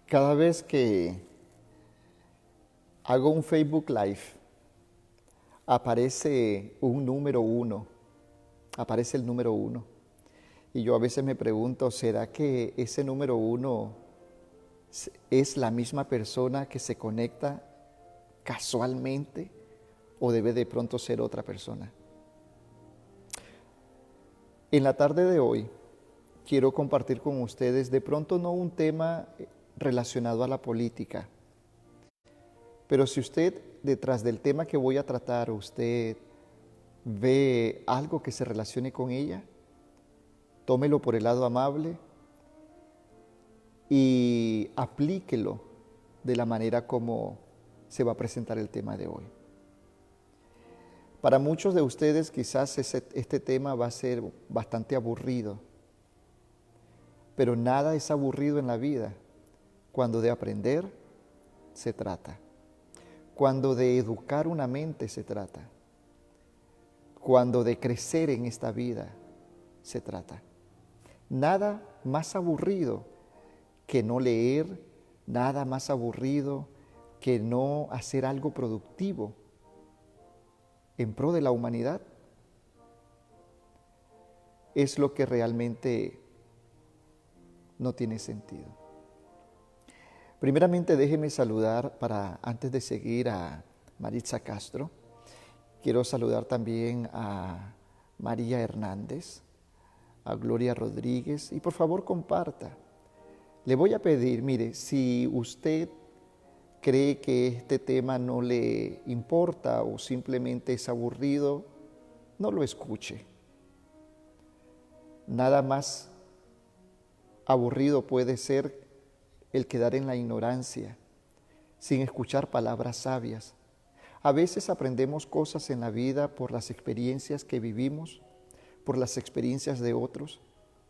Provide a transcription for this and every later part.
Cada vez que hago un Facebook Live, aparece un número uno, aparece el número uno. Y yo a veces me pregunto, ¿será que ese número uno es la misma persona que se conecta casualmente o debe de pronto ser otra persona? En la tarde de hoy quiero compartir con ustedes de pronto no un tema relacionado a la política, pero si usted detrás del tema que voy a tratar, usted ve algo que se relacione con ella, tómelo por el lado amable y aplíquelo de la manera como se va a presentar el tema de hoy. Para muchos de ustedes quizás este tema va a ser bastante aburrido, pero nada es aburrido en la vida cuando de aprender se trata, cuando de educar una mente se trata, cuando de crecer en esta vida se trata. Nada más aburrido que no leer, nada más aburrido que no hacer algo productivo en pro de la humanidad. Es lo que realmente no tiene sentido. Primeramente déjeme saludar antes de seguir a Maritza Castro. Quiero saludar también a María Hernández, a Gloria Rodríguez y por favor comparta. Le voy a pedir, mire, si usted cree que este tema no le importa o simplemente es aburrido, no lo escuche. Nada más aburrido puede ser el quedar en la ignorancia, sin escuchar palabras sabias. A veces aprendemos cosas en la vida por las experiencias que vivimos, por las experiencias de otros,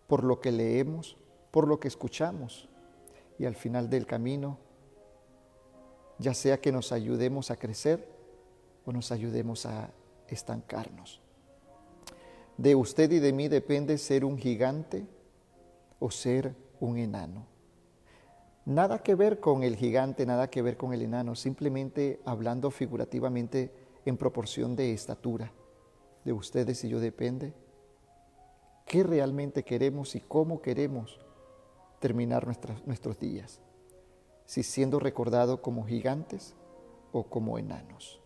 por lo que leemos, por lo que escuchamos. Y al final del camino, ya sea que nos ayudemos a crecer o nos ayudemos a estancarnos. De usted y de mí depende ser un gigante o ser un enano. Nada que ver con el gigante, nada que ver con el enano, simplemente hablando figurativamente en proporción de estatura. De ustedes y yo depende qué realmente queremos y cómo queremos terminar nuestros días. Si siendo recordado como gigantes o como enanos.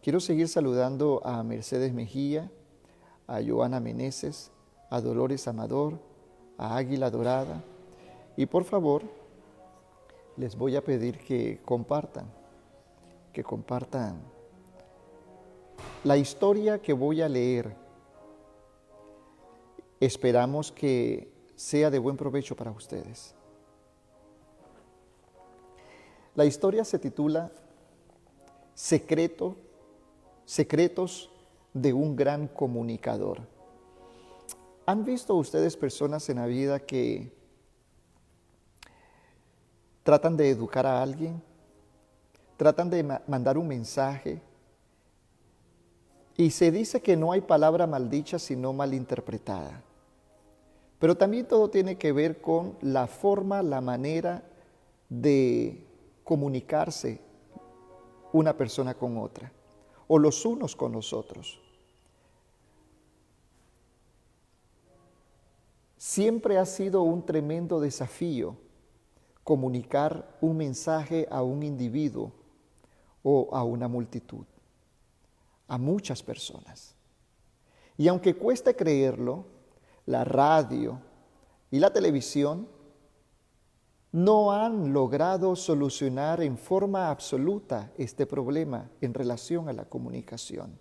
Quiero seguir saludando a Mercedes Mejía, a Joana Meneses, a Dolores Amador, a Águila Dorada. Y por favor, les voy a pedir que compartan la historia que voy a leer. Esperamos que sea de buen provecho para ustedes. La historia se titula Secretos de un gran comunicador. ¿Han visto ustedes personas en la vida que tratan de educar a alguien, tratan de mandar un mensaje y se dice que no hay palabra maldicha sino malinterpretada? Pero también todo tiene que ver con la forma, la manera de comunicarse una persona con otra o los unos con los otros. Siempre ha sido un tremendo desafío comunicar un mensaje a un individuo o a una multitud, a muchas personas. Y aunque cueste creerlo, la radio y la televisión no han logrado solucionar en forma absoluta este problema en relación a la comunicación.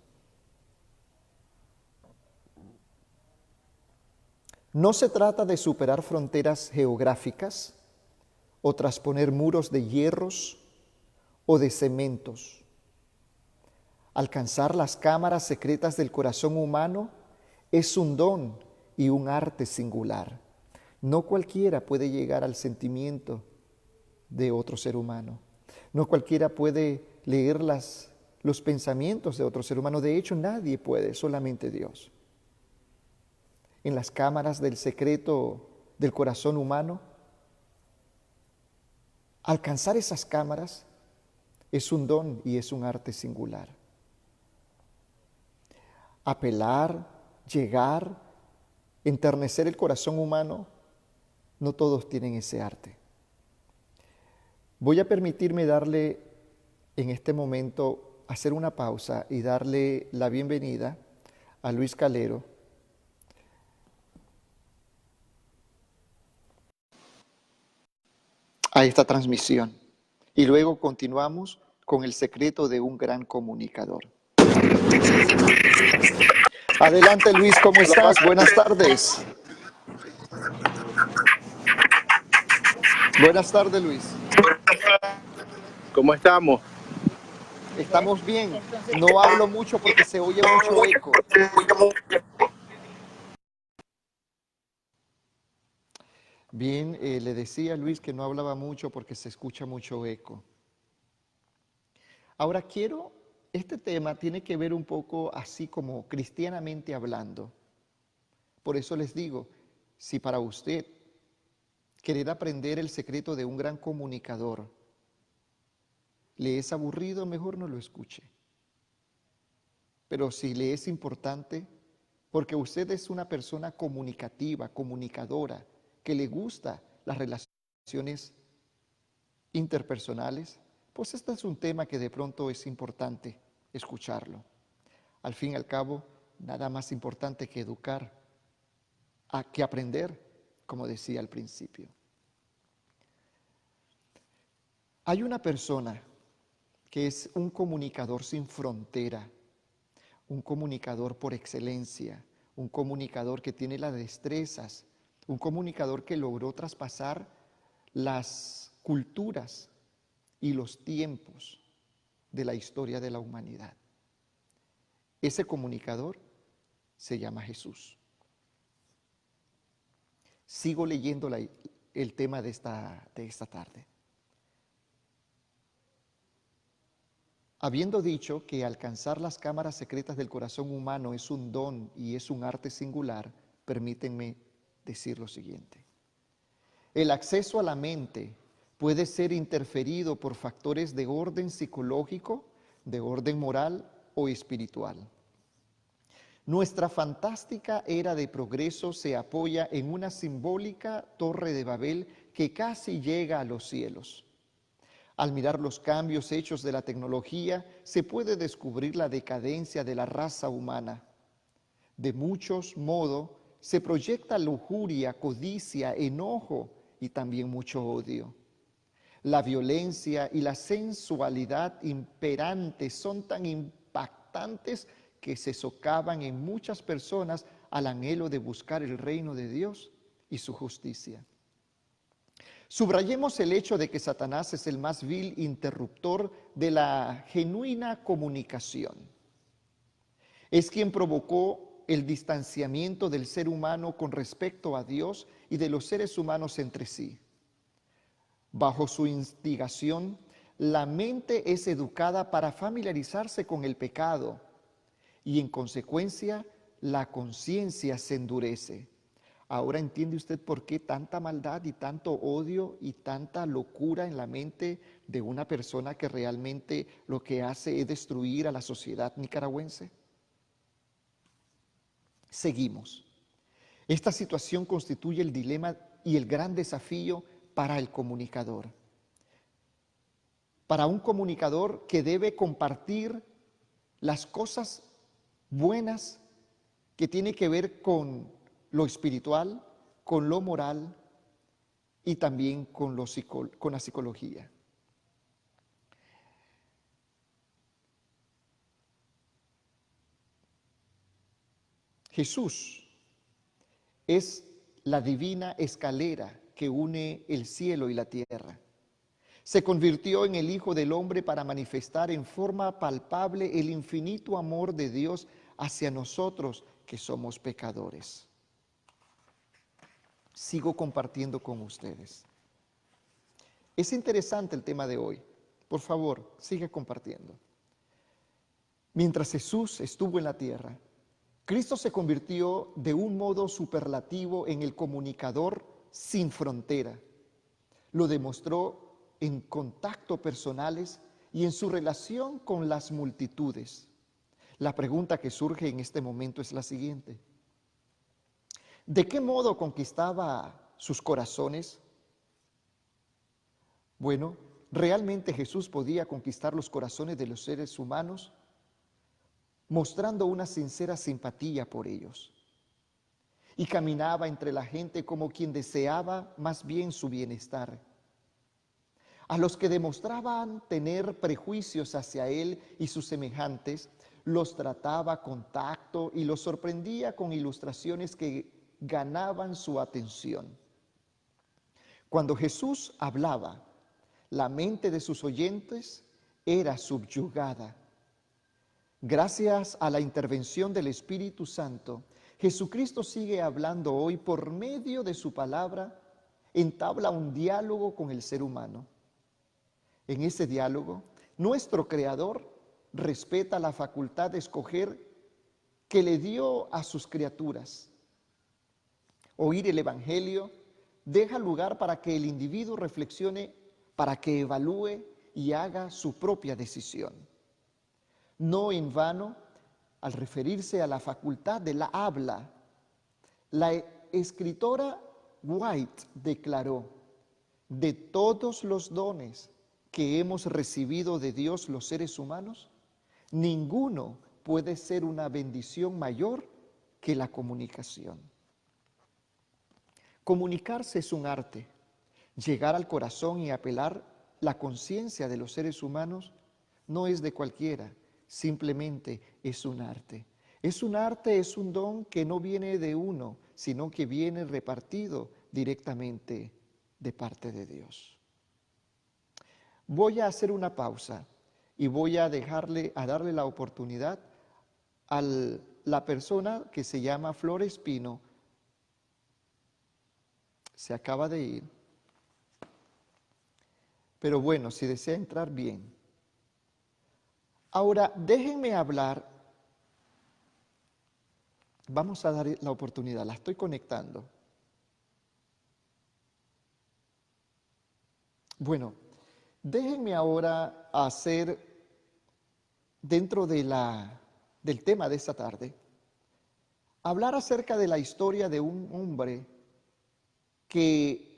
No se trata de superar fronteras geográficas o trasponer muros de hierros o de cementos. Alcanzar las cámaras secretas del corazón humano es un don y un arte singular. No cualquiera puede llegar al sentimiento de otro ser humano. No cualquiera puede leer los pensamientos de otro ser humano. De hecho, nadie puede, solamente Dios. En las cámaras del secreto del corazón humano Alcanzar esas cámaras es un don y es un arte singular. Apelar, llegar, enternecer el corazón humano, no todos tienen ese arte. Voy a permitirme darle en este momento, hacer una pausa y darle la bienvenida a Luis Calero. A esta transmisión. Y luego continuamos con el secreto de un gran comunicador. Adelante Luis, ¿cómo estás? Buenas tardes. Buenas tardes Luis. ¿Cómo estamos? Estamos bien. No hablo mucho porque se oye mucho eco. Bien, le decía a Luis que no hablaba mucho porque se escucha mucho eco. Ahora este tema tiene que ver un poco así como cristianamente hablando. Por eso les digo, si para usted querer aprender el secreto de un gran comunicador le es aburrido, mejor no lo escuche. Pero si le es importante, porque usted es una persona comunicativa, comunicadora, que le gusta las relaciones interpersonales, pues este es un tema que de pronto es importante escucharlo. Al fin y al cabo, nada más importante que educar, que aprender, como decía al principio. Hay una persona que es un comunicador sin frontera, un comunicador por excelencia, un comunicador que tiene las destrezas, un comunicador que logró traspasar las culturas y los tiempos de la historia de la humanidad. Ese comunicador se llama Jesús. Sigo leyendo el tema de esta tarde. Habiendo dicho que alcanzar las cámaras secretas del corazón humano es un don y es un arte singular, permítanme decir lo siguiente. El acceso a la mente puede ser interferido por factores de orden psicológico, de orden moral o espiritual. Nuestra fantástica era de progreso se apoya en una simbólica torre de Babel que casi llega a los cielos. Al mirar los cambios hechos de la tecnología, se puede descubrir la decadencia de la raza humana. De muchos modos, se proyecta lujuria, codicia, enojo y también mucho odio. La violencia y la sensualidad imperantes son tan impactantes que se socavan en muchas personas al anhelo de buscar el reino de Dios y su justicia. Subrayemos el hecho de que Satanás es el más vil interruptor de la genuina comunicación. Es quien provocó el distanciamiento del ser humano con respecto a Dios y de los seres humanos entre sí. Bajo su instigación, la mente es educada para familiarizarse con el pecado y en consecuencia la conciencia se endurece. Ahora entiende usted por qué tanta maldad y tanto odio y tanta locura en la mente de una persona que realmente lo que hace es destruir a la sociedad nicaragüense. Seguimos. Esta situación constituye el dilema y el gran desafío para el comunicador. Para un comunicador que debe compartir las cosas buenas que tiene que ver con lo espiritual, con lo moral y también con la psicología. Jesús es la divina escalera que une el cielo y la tierra. Se convirtió en el Hijo del Hombre para manifestar en forma palpable el infinito amor de Dios hacia nosotros que somos pecadores. Sigo compartiendo con ustedes. Es interesante el tema de hoy. Por favor, sigue compartiendo. Mientras Jesús estuvo en la tierra, Cristo se convirtió de un modo superlativo en el comunicador sin frontera. Lo demostró en contacto personales y en su relación con las multitudes. La pregunta que surge en este momento es la siguiente: ¿de qué modo conquistaba sus corazones? Bueno, ¿realmente Jesús podía conquistar los corazones de los seres humanos mostrando una sincera simpatía por ellos? Y caminaba entre la gente como quien deseaba más bien su bienestar. A los que demostraban tener prejuicios hacia él y sus semejantes, los trataba con tacto y los sorprendía con ilustraciones que ganaban su atención. Cuando Jesús hablaba, la mente de sus oyentes era subyugada. Gracias a la intervención del Espíritu Santo, Jesucristo sigue hablando hoy por medio de su palabra, entabla un diálogo con el ser humano. En ese diálogo, nuestro Creador respeta la facultad de escoger que le dio a sus criaturas. Oír el Evangelio deja lugar para que el individuo reflexione, para que evalúe y haga su propia decisión. No en vano, al referirse a la facultad de la habla, la escritora White declaró: de todos los dones que hemos recibido de Dios los seres humanos, ninguno puede ser una bendición mayor que la comunicación. Comunicarse es un arte. Llegar al corazón y apelar la conciencia de los seres humanos no es de cualquiera, simplemente es un arte. Es un arte, es un don que no viene de uno, sino que viene repartido directamente de parte de Dios. Voy a hacer una pausa y voy a darle la oportunidad a la persona que se llama Flor Espino. Se acaba de ir. Pero bueno, si desea entrar, bien. Ahora, déjenme hablar. Vamos a dar la oportunidad, la estoy conectando. Bueno, déjenme ahora hacer, dentro del tema de esta tarde, hablar acerca de la historia de un hombre que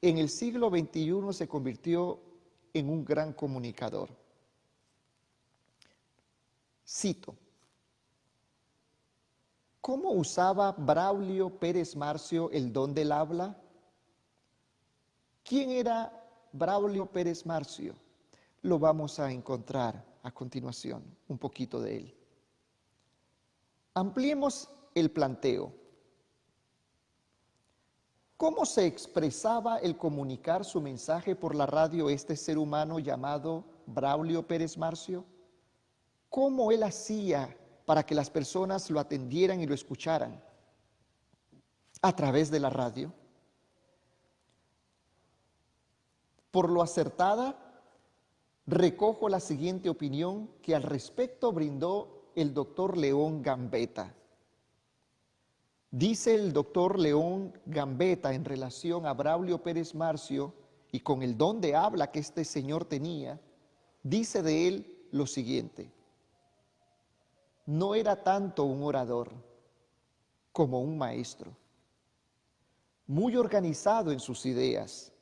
en el siglo XXI se convirtió en un gran comunicador. Cito: ¿cómo usaba Braulio Pérez Marcio el don del habla? ¿Quién era Braulio Pérez Marcio? Lo vamos a encontrar a continuación, un poquito de él. Ampliemos el planteo. ¿Cómo se expresaba el comunicar su mensaje por la radio este ser humano llamado Braulio Pérez Marcio? ¿Cómo él hacía para que las personas lo atendieran y lo escucharan? A través de la radio. Por lo acertada, recojo la siguiente opinión que al respecto brindó el doctor León Gambetta. Dice el doctor León Gambetta en relación a Braulio Pérez Marcio y con el don de habla que este señor tenía, dice de él lo siguiente: no era tanto un orador como un maestro, muy organizado en sus ideas.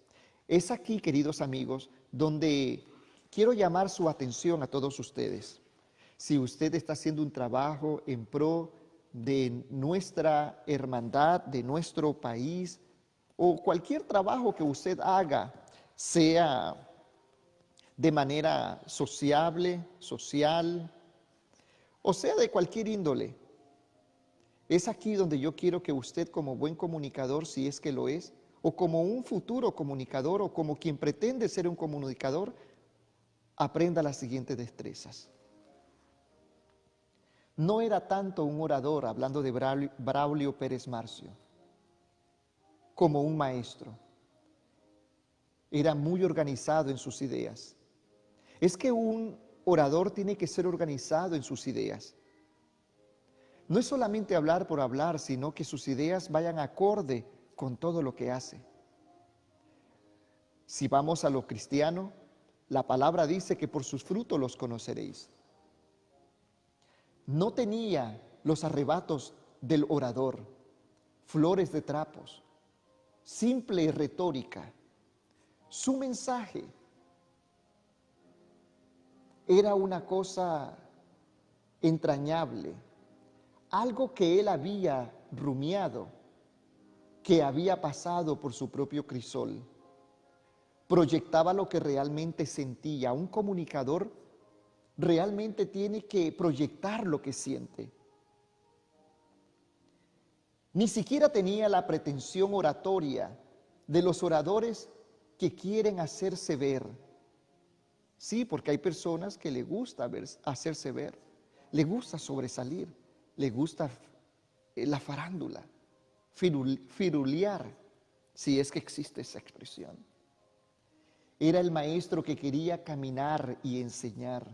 Es aquí, queridos amigos, donde quiero llamar su atención a todos ustedes. Si usted está haciendo un trabajo en pro de nuestra hermandad, de nuestro país, o cualquier trabajo que usted haga, sea de manera sociable, social, o sea de cualquier índole, es aquí donde yo quiero que usted, como buen comunicador, si es que lo es, o como un futuro comunicador, o como quien pretende ser un comunicador, aprenda las siguientes destrezas. No era tanto un orador, hablando de Braulio Pérez Marcio, como un maestro. Era muy organizado en sus ideas. Es que un orador tiene que ser organizado en sus ideas. No es solamente hablar por hablar, sino que sus ideas vayan acorde con todo lo que hace. Si vamos a lo cristiano, la palabra dice que por sus frutos los conoceréis. No tenía los arrebatos del orador, flores de trapos, simple retórica. Su mensaje era una cosa entrañable, algo que él había rumiado, que había pasado por su propio crisol. Proyectaba lo que realmente sentía. Un comunicador realmente tiene que proyectar lo que siente. Ni siquiera tenía la pretensión oratoria de los oradores que quieren hacerse ver. Sí, porque hay personas que le gusta hacerse ver, le gusta sobresalir, le gusta la farándula, firulear, si es que existe esa expresión. Era el maestro que quería caminar y enseñar,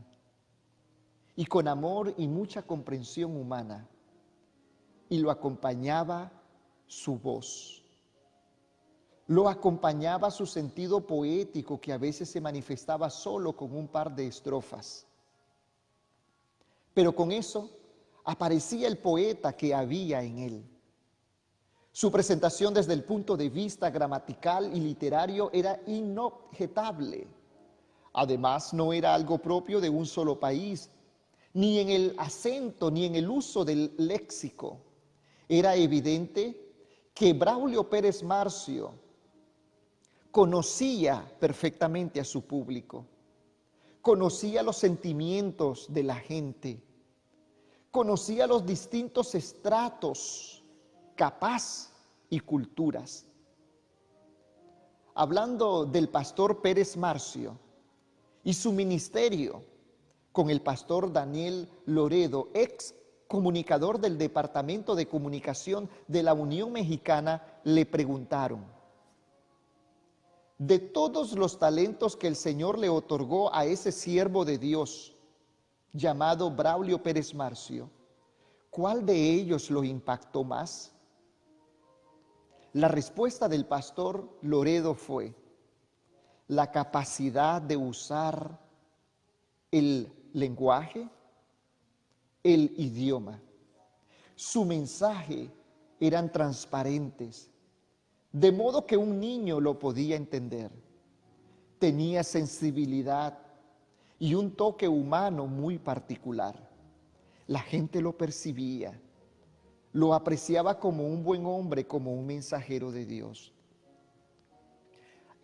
y con amor y mucha comprensión humana, y lo acompañaba su voz. Lo acompañaba su sentido poético, que a veces se manifestaba solo con un par de estrofas. Pero con eso aparecía el poeta que había en él. Su presentación desde el punto de vista gramatical y literario era inobjetable. Además, no era algo propio de un solo país, ni en el acento, ni en el uso del léxico. Era evidente que Braulio Pérez Marcio conocía perfectamente a su público, conocía los sentimientos de la gente, conocía los distintos estratos, capaz y culturas. Hablando del pastor Pérez Marcio y su ministerio con el pastor Daniel Loredo, ex comunicador del Departamento de Comunicación de la Unión Mexicana, le preguntaron: de todos los talentos que el Señor le otorgó a ese siervo de Dios llamado Braulio Pérez Marcio, ¿cuál de ellos lo impactó más? La respuesta del pastor Loredo fue la capacidad de usar el lenguaje, el idioma. Su mensaje eran transparentes, de modo que un niño lo podía entender. Tenía sensibilidad y un toque humano muy particular. La gente lo percibía, lo apreciaba como un buen hombre, como un mensajero de Dios.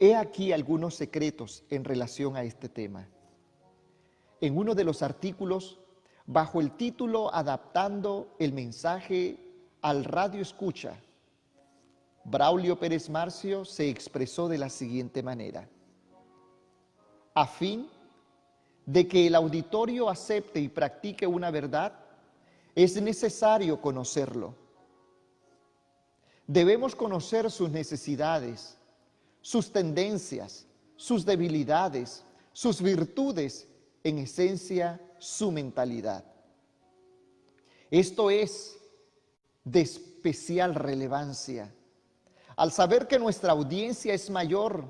He aquí algunos secretos en relación a este tema. En uno de los artículos, bajo el título Adaptando el mensaje al radio escucha, Braulio Pérez Marcio se expresó de la siguiente manera: a fin de que el auditorio acepte y practique una verdad, es necesario conocerlo. Debemos conocer sus necesidades, sus tendencias, sus debilidades, sus virtudes, en esencia, su mentalidad. Esto es de especial relevancia. Al saber que nuestra audiencia es mayormente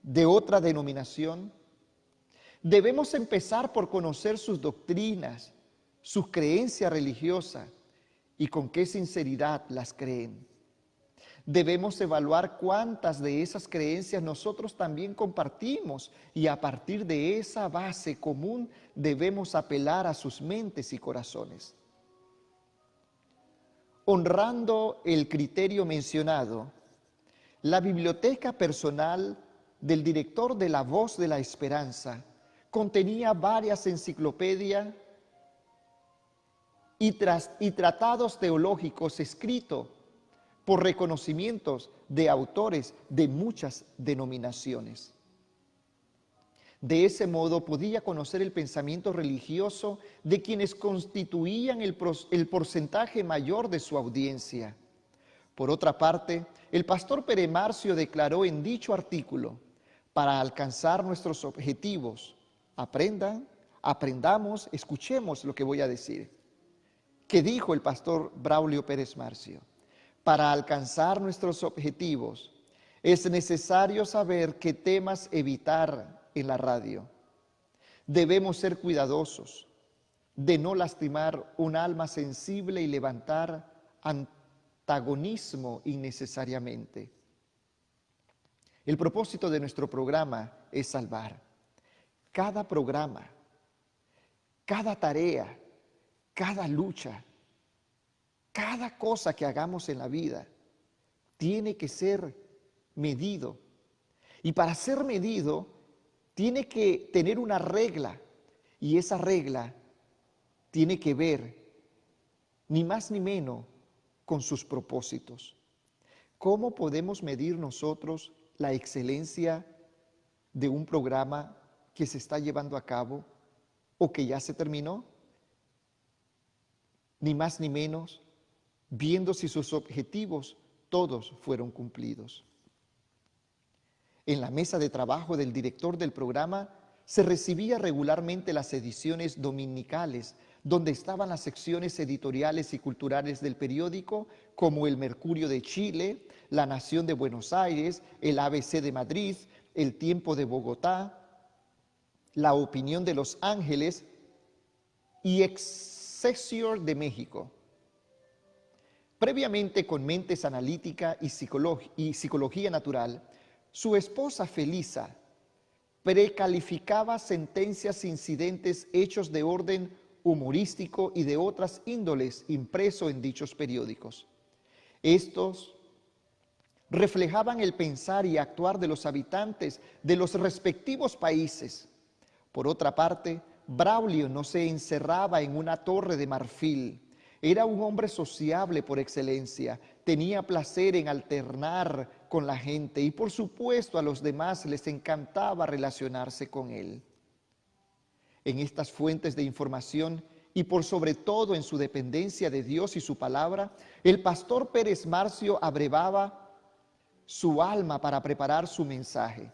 de otra denominación, debemos empezar por conocer sus doctrinas, sus creencias religiosas y con qué sinceridad las creen. Debemos evaluar cuántas de esas creencias nosotros también compartimos y a partir de esa base común debemos apelar a sus mentes y corazones. Honrando el criterio mencionado, la biblioteca personal del director de La Voz de la Esperanza contenía varias enciclopedias y tratados teológicos escritos por reconocimientos de autores de muchas denominaciones. De ese modo podía conocer el pensamiento religioso de quienes constituían el porcentaje mayor de su audiencia. Por otra parte, el pastor Pérez Marcio declaró en dicho artículo: para alcanzar nuestros objetivos, aprendamos, escuchemos lo que voy a decir. ¿Qué dijo el pastor Braulio Pérez Marcio? Para alcanzar nuestros objetivos, es necesario saber qué temas evitar en la radio. Debemos ser cuidadosos de no lastimar un alma sensible y levantar antagonismo innecesariamente. El propósito de nuestro programa es salvar. Cada programa, cada tarea, cada lucha, cada cosa que hagamos en la vida tiene que ser medido. Y para ser medido, tiene que tener una regla. Y esa regla tiene que ver, ni más ni menos, con sus propósitos. ¿Cómo podemos medir nosotros la excelencia de un programa que se está llevando a cabo o que ya se terminó? Ni más ni menos, viendo si sus objetivos todos fueron cumplidos. En la mesa de trabajo del director del programa se recibía regularmente las ediciones dominicales, donde estaban las secciones editoriales y culturales del periódico, como el Mercurio de Chile, La Nación de Buenos Aires, el ABC de Madrid, el Tiempo de Bogotá, La Opinión de Los Ángeles y Excelsior de México. Previamente, con mentes analítica y psicología natural, su esposa Felisa precalificaba sentencias, incidentes, hechos de orden humorístico y de otras índoles impreso en dichos periódicos. Estos reflejaban el pensar y actuar de los habitantes de los respectivos países. Por otra parte, Braulio no se encerraba en una torre de marfil. Era un hombre sociable por excelencia, tenía placer en alternar con la gente y por supuesto a los demás les encantaba relacionarse con él. En estas fuentes de información y por sobre todo en su dependencia de Dios y su palabra, el pastor Pérez Marcio abrevaba su alma para preparar su mensaje.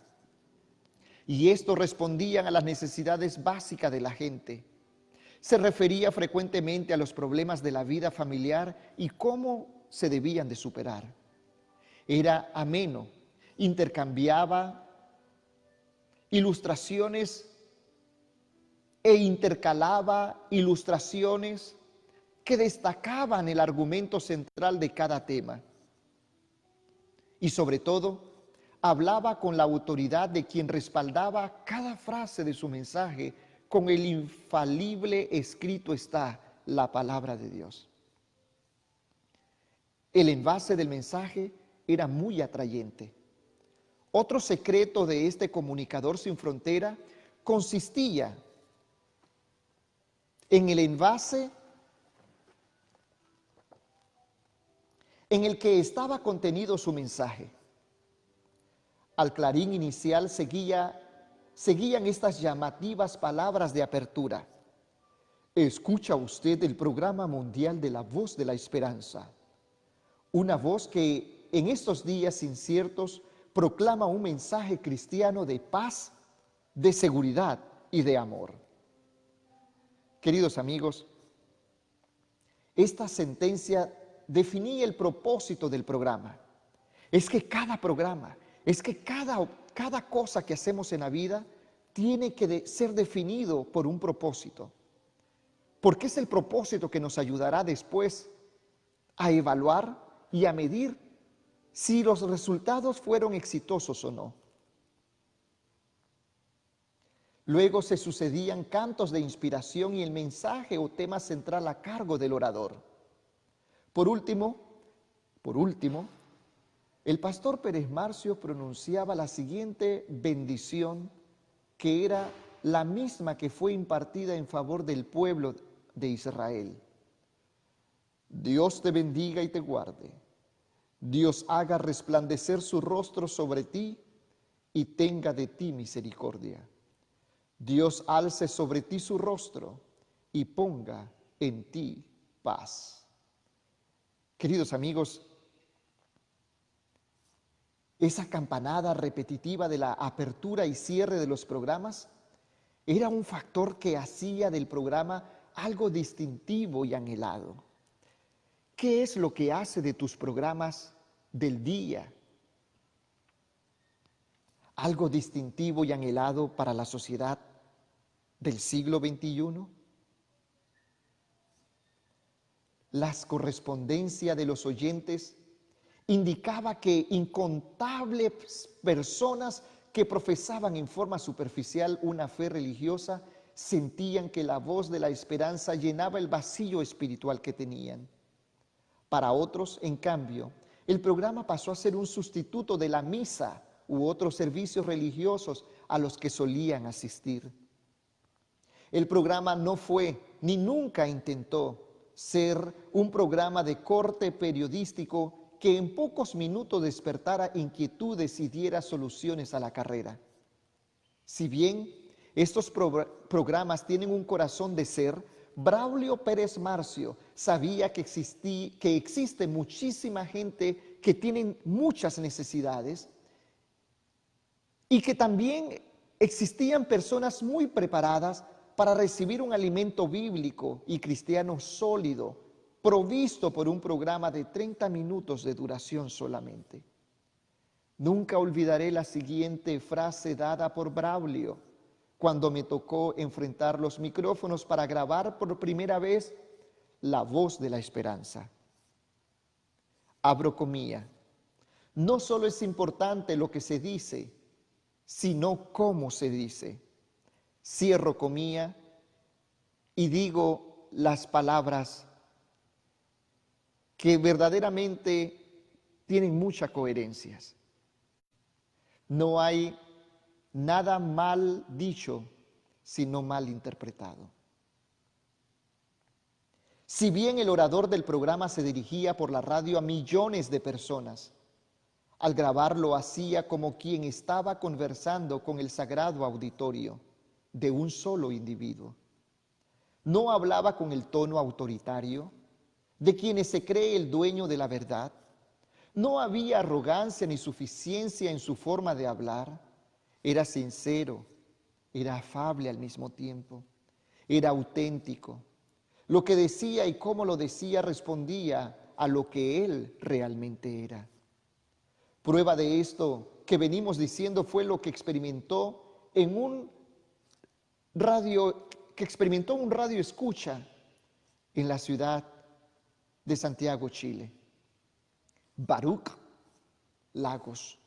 Y estos respondían a las necesidades básicas de la gente. Se refería frecuentemente a los problemas de la vida familiar y cómo se debían de superar. Era ameno, intercambiaba ilustraciones e intercalaba ilustraciones que destacaban el argumento central de cada tema. Y sobre todo, hablaba con la autoridad de quien respaldaba cada frase de su mensaje con el infalible escrito está la palabra de Dios. El envase del mensaje era muy atrayente. Otro secreto de este comunicador sin frontera consistía en el envase en el que estaba contenido su mensaje. Al clarín inicial seguían estas llamativas palabras de apertura. Escucha usted el programa mundial de la Voz de la Esperanza. Una voz que en estos días inciertos proclama un mensaje cristiano de paz, de seguridad y de amor. Queridos amigos, esta sentencia definía el propósito del programa. Es que cada programa, cada cosa que hacemos en la vida tiene que ser definido por un propósito. Porque es el propósito que nos ayudará después a evaluar y a medir si los resultados fueron exitosos o no. Luego se sucedían cantos de inspiración y el mensaje o tema central a cargo del orador. Por último, el pastor Pérez Marcio pronunciaba la siguiente bendición que era la misma que fue impartida en favor del pueblo de Israel. Dios te bendiga y te guarde. Dios haga resplandecer su rostro sobre ti y tenga de ti misericordia. Dios alce sobre ti su rostro y ponga en ti paz. Queridos amigos, esa campanada repetitiva de la apertura y cierre de los programas era un factor que hacía del programa algo distintivo y anhelado. ¿Qué es lo que hace de tus programas del día algo distintivo y anhelado para la sociedad del siglo XXI? Las correspondencias de los oyentes indicaba que incontables personas que profesaban en forma superficial una fe religiosa sentían que la voz de la esperanza llenaba el vacío espiritual que tenían. Para otros, en cambio, el programa pasó a ser un sustituto de la misa u otros servicios religiosos a los que solían asistir. El programa no fue ni nunca intentó ser un programa de corte periodístico que en pocos minutos despertara inquietudes y diera soluciones a la carrera. Si bien estos programas tienen un corazón de ser, Braulio Pérez Marcio sabía que existe muchísima gente que tiene muchas necesidades y que también existían personas muy preparadas para recibir un alimento bíblico y cristiano sólido, provisto por un programa de 30 minutos de duración solamente. Nunca olvidaré la siguiente frase dada por Braulio cuando me tocó enfrentar los micrófonos para grabar por primera vez La Voz de la Esperanza. Abro comillas. No solo es importante lo que se dice, sino cómo se dice. Cierro comillas y digo las palabras que verdaderamente tienen muchas coherencias. No hay nada mal dicho, sino mal interpretado. Si bien el orador del programa se dirigía por la radio a millones de personas, al grabarlo hacía como quien estaba conversando con el sagrado auditorio de un solo individuo. No hablaba con el tono autoritario de quienes se cree el dueño de la verdad. No había arrogancia ni suficiencia en su forma de hablar. Era sincero, era afable al mismo tiempo, era auténtico. Lo que decía y cómo lo decía respondía a lo que él realmente era. Prueba de esto que venimos diciendo fue lo que experimentó un radio escucha en la ciudad de Santiago, Chile. Baruch Lagos,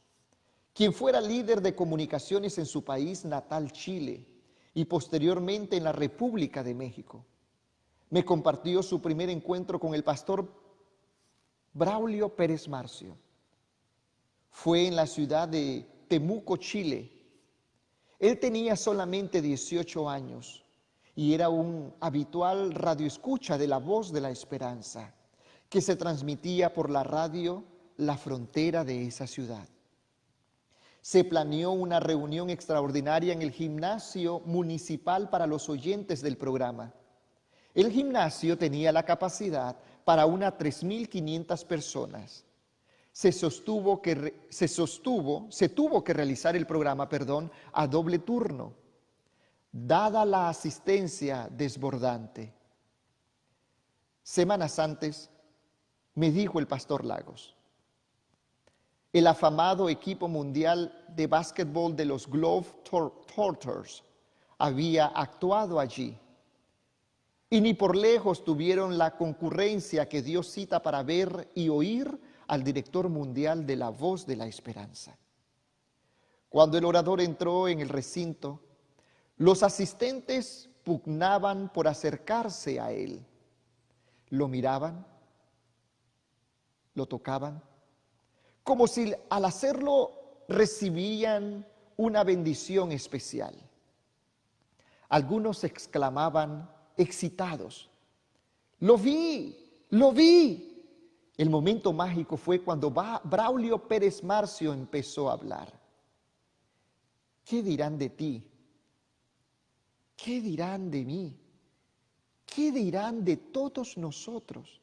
quien fuera líder de comunicaciones en su país natal, Chile, y posteriormente en la República de México, me compartió su primer encuentro con el pastor Braulio Pérez Marcio. Fue en la ciudad de Temuco, Chile. Él tenía solamente 18 años y era un habitual radioescucha de La Voz de la Esperanza, que se transmitía por la radio La Frontera de esa ciudad. Se planeó una reunión extraordinaria en el gimnasio municipal para los oyentes del programa. El gimnasio tenía la capacidad para unas 3.500 personas. Se tuvo que realizar el programa, a doble turno, dada la asistencia desbordante. Semanas antes, me dijo el pastor Lagos, el afamado equipo mundial de básquetbol de los Globetrotters había actuado allí y ni por lejos tuvieron la concurrencia que Dios cita para ver y oír al director mundial de La Voz de la Esperanza. Cuando el orador entró en el recinto, los asistentes pugnaban por acercarse a él. Lo miraban, lo tocaban, como si al hacerlo recibían una bendición especial. Algunos exclamaban excitados, ¡lo vi! ¡Lo vi! El momento mágico fue cuando Braulio Pérez Marcio empezó a hablar. ¿Qué dirán de ti? ¿Qué dirán de mí? ¿Qué dirán de todos nosotros?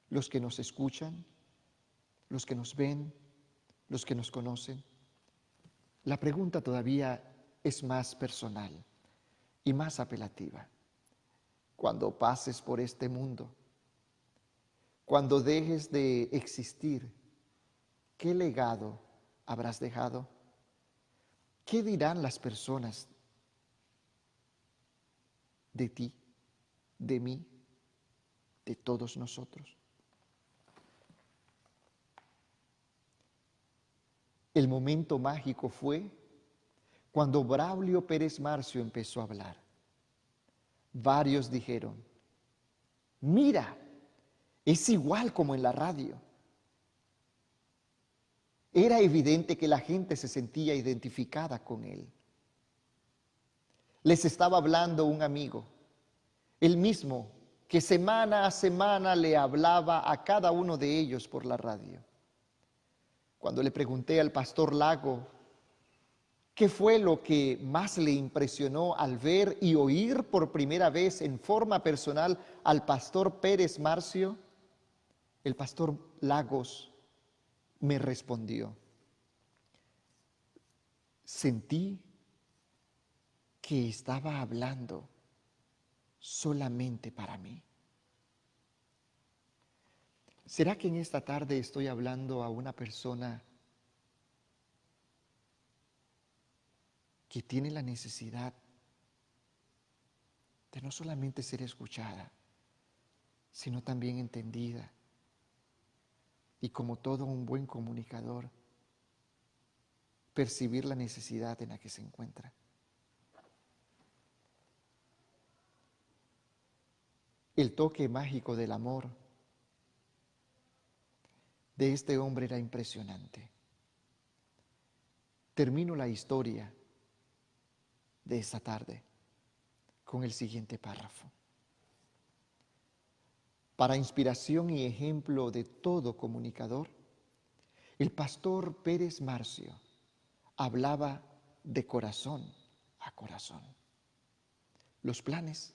Los que nos escuchan, los que nos ven, los que nos conocen. La pregunta todavía es más personal y más apelativa. cuando pases por este mundo, cuando dejes de existir, ¿qué legado habrás dejado? ¿Qué dirán las personas de ti, de mí, de todos nosotros? El momento mágico fue cuando Braulio Pérez Marcio empezó a hablar. Varios dijeron, mira, es igual como en la radio. Era evidente que la gente se sentía identificada con él. Les estaba hablando un amigo, el mismo que semana a semana le hablaba a cada uno de ellos por la radio. Cuando le pregunté al pastor Lago qué fue lo que más le impresionó al ver y oír por primera vez en forma personal al pastor Pérez Marcio, el pastor Lagos me respondió, sentí que estaba hablando solamente para mí. ¿Será que en esta tarde estoy hablando a una persona que tiene la necesidad de no solamente ser escuchada, sino también entendida? Y como todo un buen comunicador, percibir la necesidad en la que se encuentra. El toque mágico del amor de este hombre era impresionante. Termino la historia de esta tarde con el siguiente párrafo. Para inspiración y ejemplo de todo comunicador, el pastor Pérez Marcio hablaba de corazón a corazón. Los planes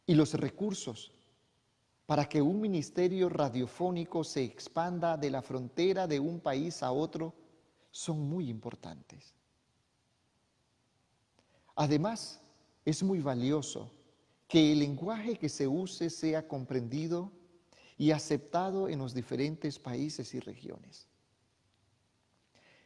y los recursos para que un ministerio radiofónico se expanda de la frontera de un país a otro son muy importantes. Además, es muy valioso que el lenguaje que se use sea comprendido y aceptado en los diferentes países y regiones.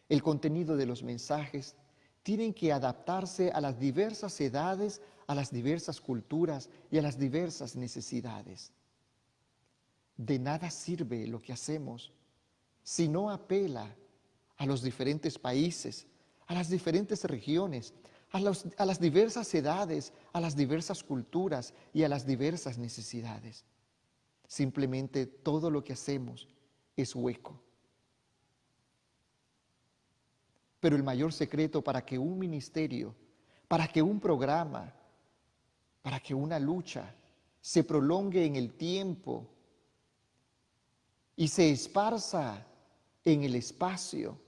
El contenido de los mensajes tienen que adaptarse a las diversas edades, a las diversas culturas y a las diversas necesidades. De nada sirve lo que hacemos si no apela a los diferentes países, a las diferentes regiones, a las diversas edades, a las diversas culturas y a las diversas necesidades. Simplemente todo lo que hacemos es hueco. Pero el mayor secreto para que un ministerio, para que un programa, para que una lucha se prolongue en el tiempo y se esparza en el espacio,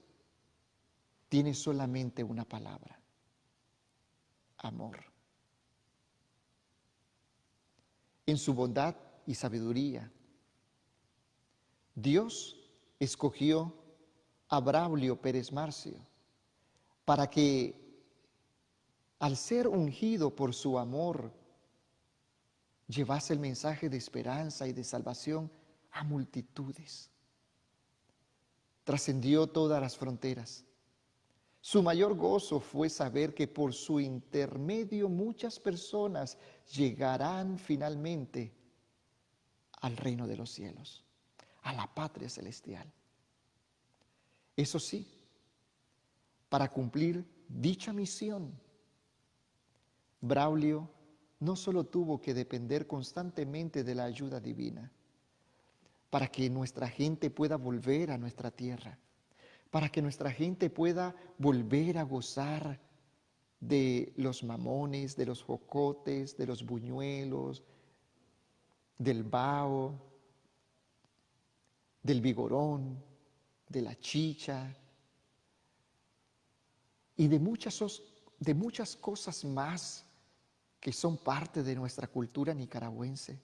tiene solamente una palabra: amor. En su bondad y sabiduría, Dios escogió a Braulio Pérez Marcio para que, al ser ungido por su amor, llevase el mensaje de esperanza y de salvación a multitudes. Trascendió todas las fronteras. Su mayor gozo fue saber que por su intermedio muchas personas llegarán finalmente al reino de los cielos, a la patria celestial. Eso sí, para cumplir dicha misión, Braulio no solo tuvo que depender constantemente de la ayuda divina, para que nuestra gente pueda volver a nuestra tierra, para que nuestra gente pueda volver a gozar de los mamones, de los jocotes, de los buñuelos, del bao, del vigorón, de la chicha y de muchas cosas más que son parte de nuestra cultura nicaragüense,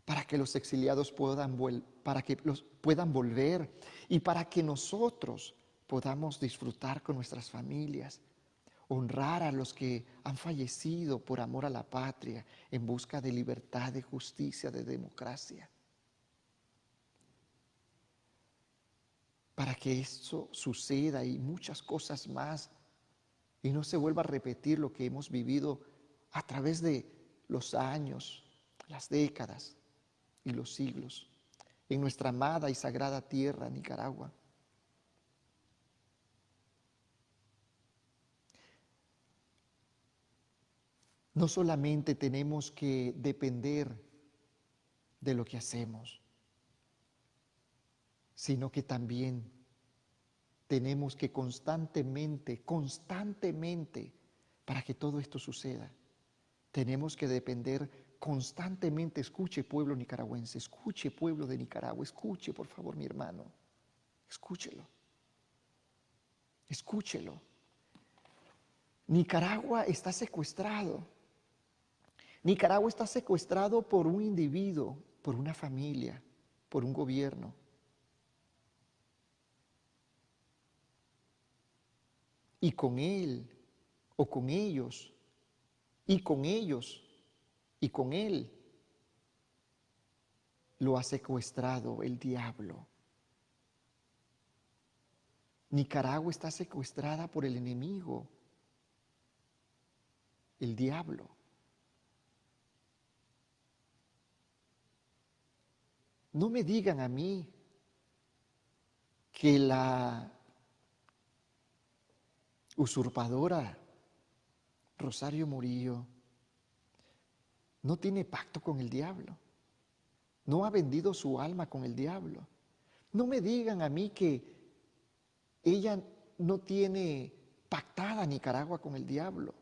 para que los exiliados puedan volver y para que nosotros podamos disfrutar con nuestras familias honrar a los que han fallecido por amor a la patria, en busca de libertad, de justicia, de democracia. Para que esto suceda y muchas cosas más, y no se vuelva a repetir lo que hemos vivido a través de los años, las décadas y los siglos, en nuestra amada y sagrada tierra, Nicaragua. No solamente tenemos que depender de lo que hacemos, sino que también tenemos que constantemente, para que todo esto suceda, tenemos que depender constantemente. Escuche, pueblo nicaragüense, escuche, pueblo de Nicaragua, escuche, por favor, mi hermano, escúchelo, escúchelo. Nicaragua está secuestrado. Nicaragua está secuestrado por un individuo, por una familia, por un gobierno. Y con él, o con ellos, y con ellos, y con él, lo ha secuestrado el diablo. Nicaragua está secuestrada por el enemigo, el diablo. No me digan a mí que la usurpadora Rosario Murillo no tiene pacto con el diablo, no ha vendido su alma con el diablo. No me digan a mí que ella no tiene pactada a Nicaragua con el diablo,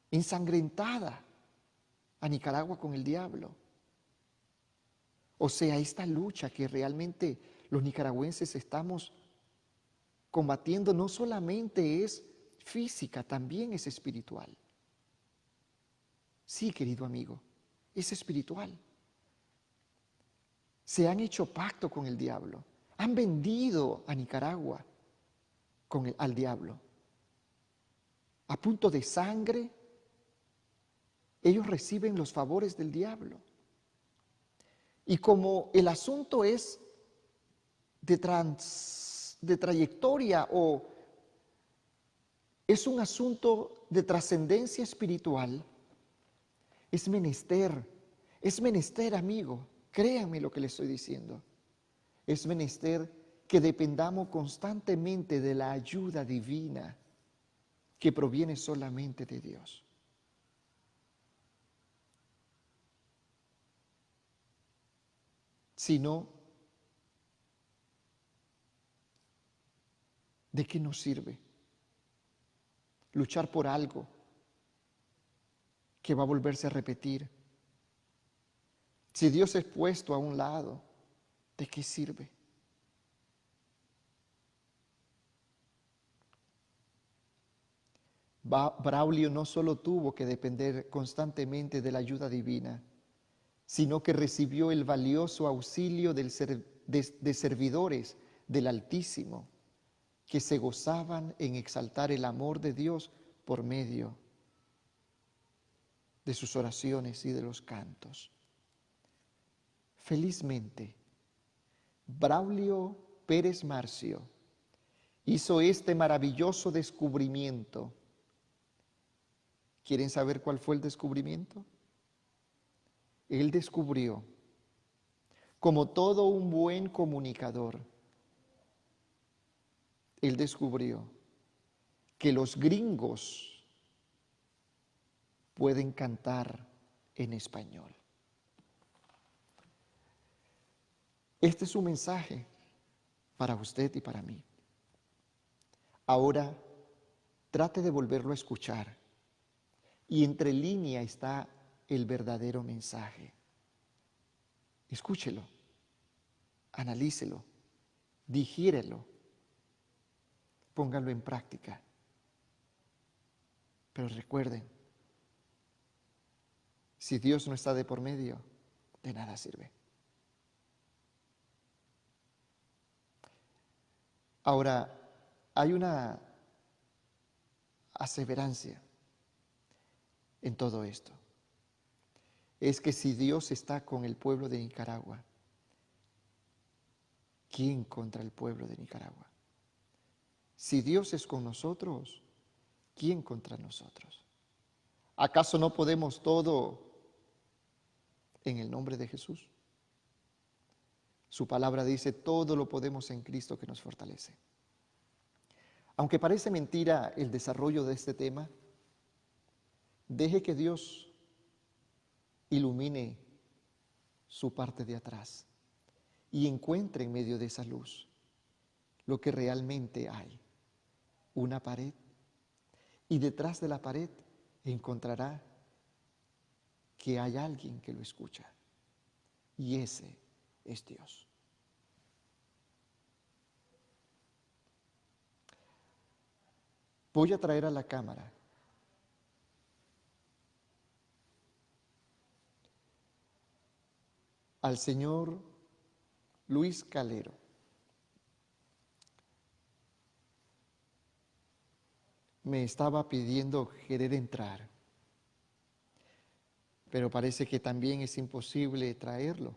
ensangrentada a Nicaragua con el diablo. O sea, esta lucha que realmente los nicaragüenses estamos combatiendo no solamente es física, también es espiritual. Sí, querido amigo, es espiritual. Se han hecho pacto con el diablo, han vendido a Nicaragua al diablo. A punto de sangre, ellos reciben los favores del diablo. Y como el asunto es de trayectoria o es un asunto de trascendencia espiritual, es menester, amigo, créanme lo que les estoy diciendo, es menester que dependamos constantemente de la ayuda divina que proviene solamente de Dios. Si no, ¿de qué nos sirve luchar por algo que va a volverse a repetir? Si Dios es puesto a un lado, ¿de qué sirve? Braulio no solo tuvo que depender constantemente de la ayuda divina, sino que recibió el valioso auxilio de servidores del Altísimo, que se gozaban en exaltar el amor de Dios por medio de sus oraciones y de los cantos. Felizmente, Braulio Pérez Marcio hizo este maravilloso descubrimiento. ¿Quieren saber cuál fue el descubrimiento? Él descubrió, como todo un buen comunicador, él descubrió que los gringos pueden cantar en español. Este es un mensaje para usted y para mí. Ahora, trate de volverlo a escuchar. Y entre línea está el verdadero mensaje. Escúchelo, analícelo, digiérelo, póngalo en práctica. Pero recuerden, si Dios no está de por medio, de nada sirve. Ahora, hay aseverancia en todo esto. Es que si Dios está con el pueblo de Nicaragua, ¿quién contra el pueblo de Nicaragua? Si Dios es con nosotros, ¿quién contra nosotros? ¿Acaso no podemos todo en el nombre de Jesús? Su palabra dice, todo lo podemos en Cristo que nos fortalece. Aunque parece mentira el desarrollo de este tema, deje que Dios ilumine su parte de atrás y encuentre en medio de esa luz lo que realmente hay, una pared, y detrás de la pared encontrará que hay alguien que lo escucha, y ese es Dios. Voy a traer a la cámara al señor Luis Calero. Me estaba pidiendo querer entrar, pero parece que también es imposible traerlo.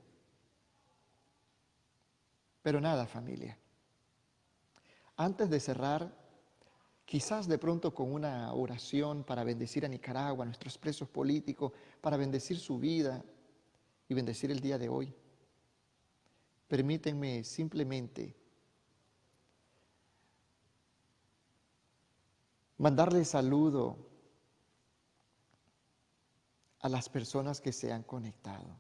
Pero nada, familia. Antes de cerrar, quizás de pronto con una oración para bendecir a Nicaragua, a nuestros presos políticos, para bendecir su vida y bendecir el día de hoy, permítanme simplemente mandarle saludo a las personas que se han conectado.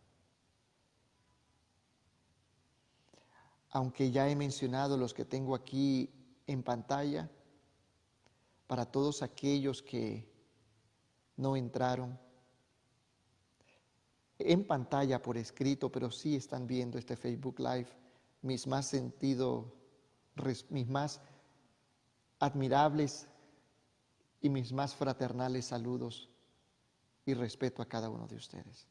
Aunque ya he mencionado los que tengo aquí en pantalla, para todos aquellos que no entraron en pantalla por escrito, pero sí están viendo este Facebook Live, mis más admirables y mis más fraternales saludos y respeto a cada uno de ustedes.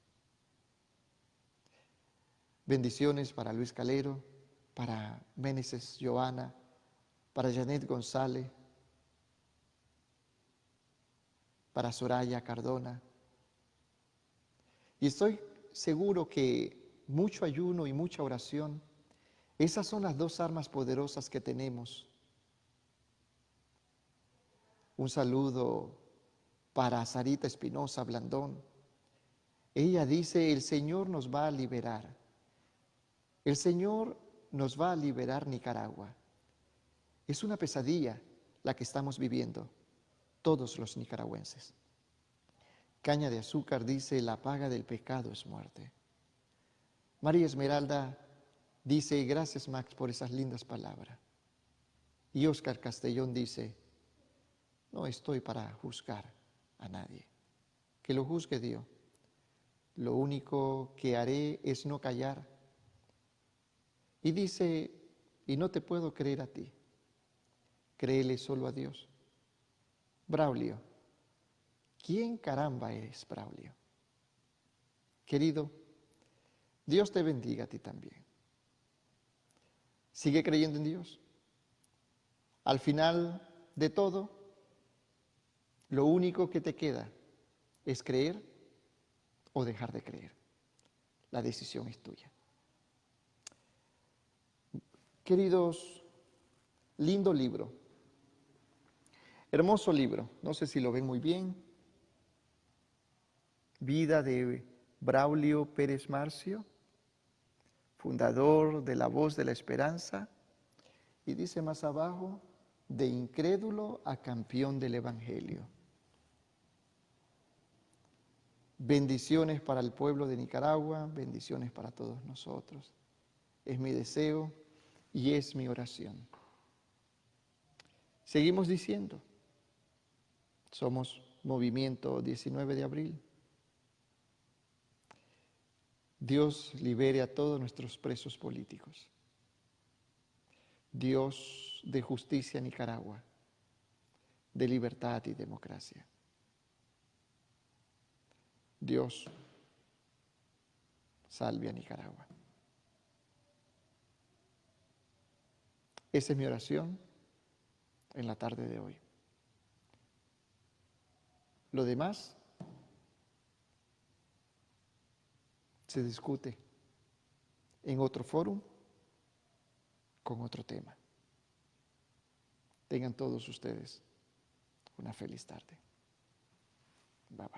Bendiciones para Luis Calero, para Meneses Joana, para Janet González, para Soraya Cardona. Y estoy seguro que mucho ayuno y mucha oración, esas son las dos armas poderosas que tenemos. Un saludo para Sarita Espinosa Blandón. Ella dice, el Señor nos va a liberar. El Señor nos va a liberar Nicaragua. Es una pesadilla la que estamos viviendo todos los nicaragüenses. Caña de Azúcar dice, la paga del pecado es muerte. María Esmeralda dice, gracias Max por esas lindas palabras. Y Oscar Castellón dice, no estoy para juzgar a nadie, que lo juzgue Dios. Lo único que haré es no callar. Y dice, y no te puedo creer a ti, créele solo a Dios. Braulio, ¿quién caramba eres, Braulio? Querido, Dios te bendiga a ti también. Sigue creyendo en Dios. Al final de todo, lo único que te queda es creer o dejar de creer. La decisión es tuya. Queridos, lindo libro, hermoso libro, no sé si lo ven muy bien. Vida de Braulio Pérez Marcio, fundador de La Voz de la Esperanza, y dice más abajo, de incrédulo a campeón del Evangelio. Bendiciones para el pueblo de Nicaragua, bendiciones para todos nosotros. Es mi deseo y es mi oración. Seguimos diciendo, somos Movimiento 19 de abril. Dios libere a todos nuestros presos políticos. Dios de justicia en Nicaragua, de libertad y democracia. Dios salve a Nicaragua. Esa es mi oración en la tarde de hoy. Lo demás se discute en otro foro con otro tema. Tengan todos ustedes una feliz tarde. Bye bye.